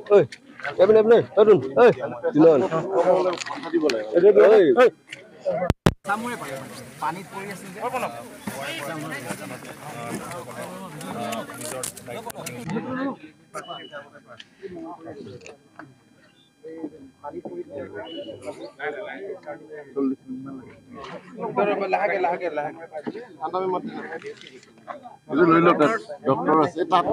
ঐ এমনে এমনে তৰুণ ঐ দিলন ঐ সামনে পানীত পৰি আছিল যে ডক্টৰ আছে তাত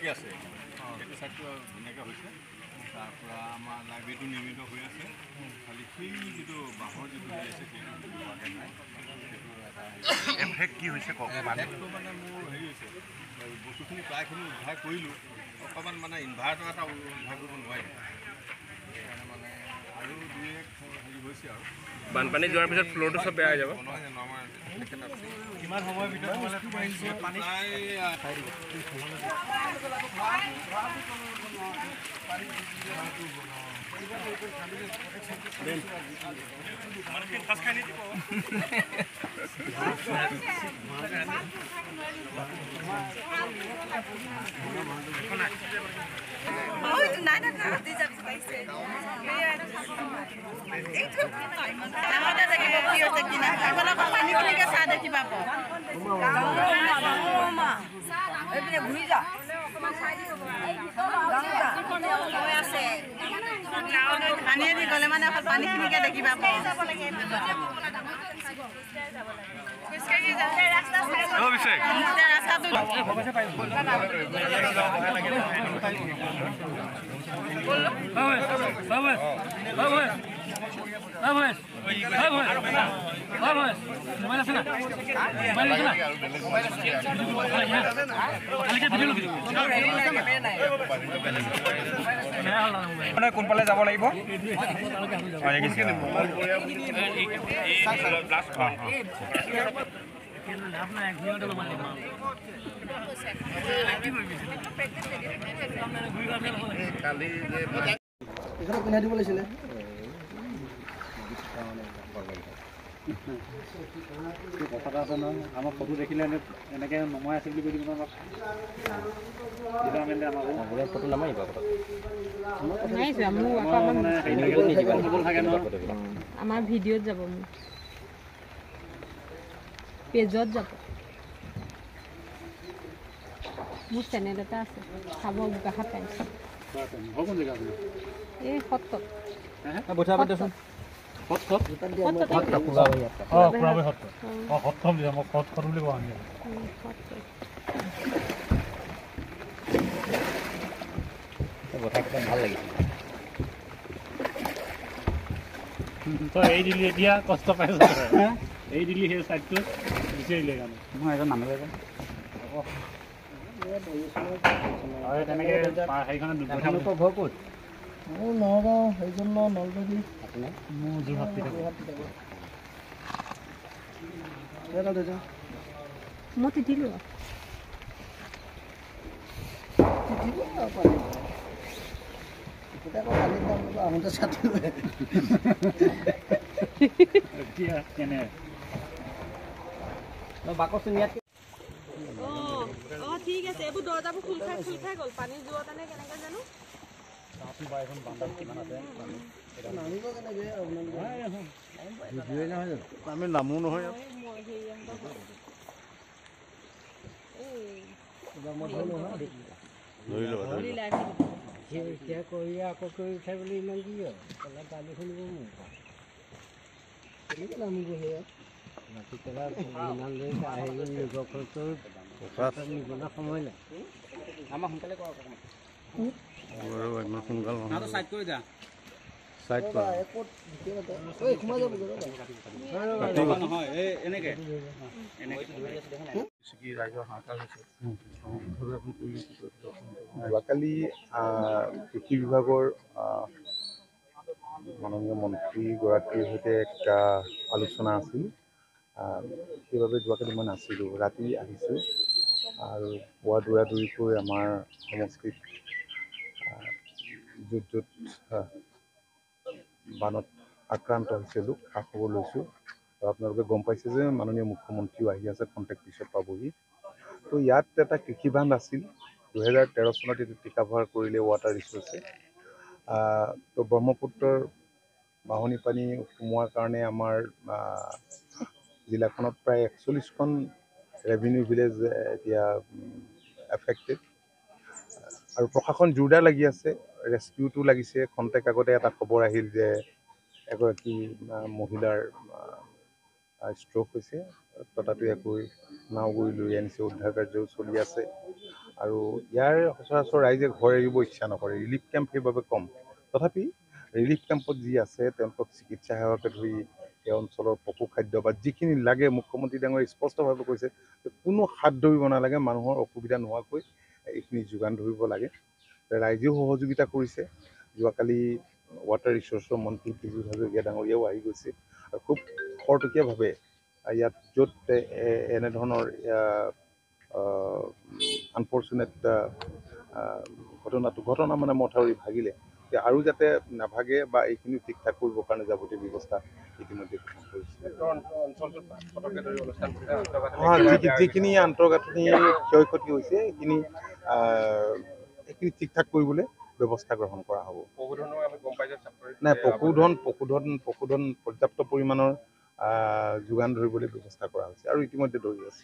আছে আমাৰ লাইব্ৰেৰীটো নিৰ্মিত হৈ আছে খালি সেই যিটো বাঁহৰ যিটো হৈ আছে সেইটো কি হৈছে কওক মানে মোৰ হেৰি হৈছে বস্তুখিনি প্ৰায়খিনি উদ্ধাৰ কৰিলোঁ অকণমান মানে ইনভাৰ্টাৰ এটা উদ্ধাৰ কৰিব নোৱাৰিলোঁ মানে আৰু দুই এক হেৰি হৈছে আৰু বানপানী যোৱাৰ পিছত ফ্ল'ৰটো চব বেয়া হৈ যাব কিমান সময়ৰ ভিতৰত পানী পানী দি গ'লে মানে অকল পানীখিনিকে দেখিবা কোনফালে যাব লাগিব পিন্ধাই দিব লাগিছিলে কথা এটা আছে নহয় আমাৰ ফটো দেখিলে এনেকৈ নমাই আছে বুলি কৈ দিব আমাক ফটো নামাৰিব আমাৰ ভিডিঅ'ত যাব মোৰ পেজত যাব মোৰ চেনেল এটা আছে চাব বোকাখাত টাইমছ এই সত্ৰত ভাল লাগিছে তই এই দিলি এতিয়া কষ্ট পাইছ এই দিলি সেই চাইডটো বিচাৰিলে কাৰণে মই এজন নামিলে তেনেকৈ সেইখনত ঘৰ ক'ত মোৰ নগাঁও সেইজন নলবাৰী মোৰ যোৰহাট মই তিতিলোঁ আহোঁতে ছাতি কেনে বাকচোন ইয়াত ঠিক আছে এইবোৰ দৰ্জাবোৰ খোল খাই গ'ল পানী যোৱা কাৰণে কেনেকৈ জানো আমি নামো নহয় এতিয়া কৰি আকৌ কৰি উঠাই বুলি ইমান কি হয় গালি শুনিব মোৰ কেনেকৈ নামিব সেয়া ৰাতি পেলাই ইমান লৈ আহিলে নিজৰ খৰচটো নিবলৈ সময় নাই আমাৰ সোনকালে কৰক সোনকাল চাইড কৰি দিয়া চাইড নহয় এনেকৈ ৰাইজৰ হাহাকাৰ হৈছে যোৱাকালি কৃষি বিভাগৰ মাননীয় মন্ত্ৰীগৰাকীৰ সৈতে এক আলোচনা আছিল। সেইবাবে যোৱাকালি মই নাছিলোঁ, ৰাতি আহিছোঁ আৰু পুৱা দৌৰাদৌৰিকৈ আমাৰ সমষ্টিত য'ত য'ত বানত আক্ৰান্ত হৈছে লোক খা খবৰ লৈছোঁ। আৰু আপোনালোকে গম পাইছে যে মাননীয় মুখ্যমন্ত্ৰীও আহি আছে, কণ্টেক্ট পিছত পাবহি। তো ইয়াত এটা কৃষিবান্ধ আছিল, 2013 চনত এইটো টিকাভাৰ কৰিলে ৱাটাৰ ৰিচোৰ্চে। তো ব্ৰহ্মপুত্ৰৰ বাঢ়নি পানী সোমোৱাৰ কাৰণে আমাৰ জিলাখনত প্ৰায় 41খন ৰেভিনিউ ভিলেজ এতিয়া এফেক্টেড। আৰু প্ৰশাসন জোৰদাৰ লাগি আছে, ৰেস্কিউটো লাগিছে। খন্তেক আগতে এটা খবৰ আহিল যে এগৰাকী মহিলাৰ ষ্ট্ৰ'ক হৈছে, ততাতৈয়াকৈ নাওগুৰি লৈ আনিছে, উদ্ধাৰ কাৰ্যও চলি আছে। আৰু ইয়াৰ সচৰাচৰ ৰাইজে ঘৰ এৰিব ইচ্ছা নকৰে, ৰিলিফ কেম্প সেইবাবে কম। তথাপি ৰিলিফ কেম্পত যি আছে তেওঁলোকক চিকিৎসা সেৱাকে ধৰি এই অঞ্চলৰ পশু খাদ্য বা যিখিনি লাগে, মুখ্যমন্ত্ৰী ডাঙৰীয়াই স্পষ্টভাৱে কৈছে যে কোনো হাত ধৰিব নালাগে, মানুহৰ অসুবিধা নোহোৱাকৈ এইখিনি যোগান ধৰিব লাগে। ৰাইজেও সহযোগিতা কৰিছে। যোৱাকালি ৱাটাৰ ৰিচোৰ্চৰ মন্ত্ৰী পীযুষ হাজৰিকা ডাঙৰীয়াও আহি গৈছে আৰু খুব খৰতকীয়াভাৱে ইয়াত য'ত এনেধৰণৰ আনফৰ্চুনেট ঘটনা মানে মথাউৰি ভাগিলে আৰু যাতে নাভাগে বা এইখিনি ঠিক ঠাক কৰিবৰ কাৰণে যাৱতীয় ব্যৱস্থা ইতিমধ্যে গ্ৰহণ কৰিছে। যিখিনি আন্তঃগাঁথনি ক্ষয় ক্ষতি হৈছে এইখিনি ঠিক ঠাক কৰিবলৈ ব্যৱস্থা গ্ৰহণ কৰা হ'ব। নাই, পশুধন পৰ্যাপ্ত পৰিমাণৰ যোগান ধৰিবলৈ ব্যৱস্থা কৰা হৈছে আৰু ইতিমধ্যে ধৰি আছে।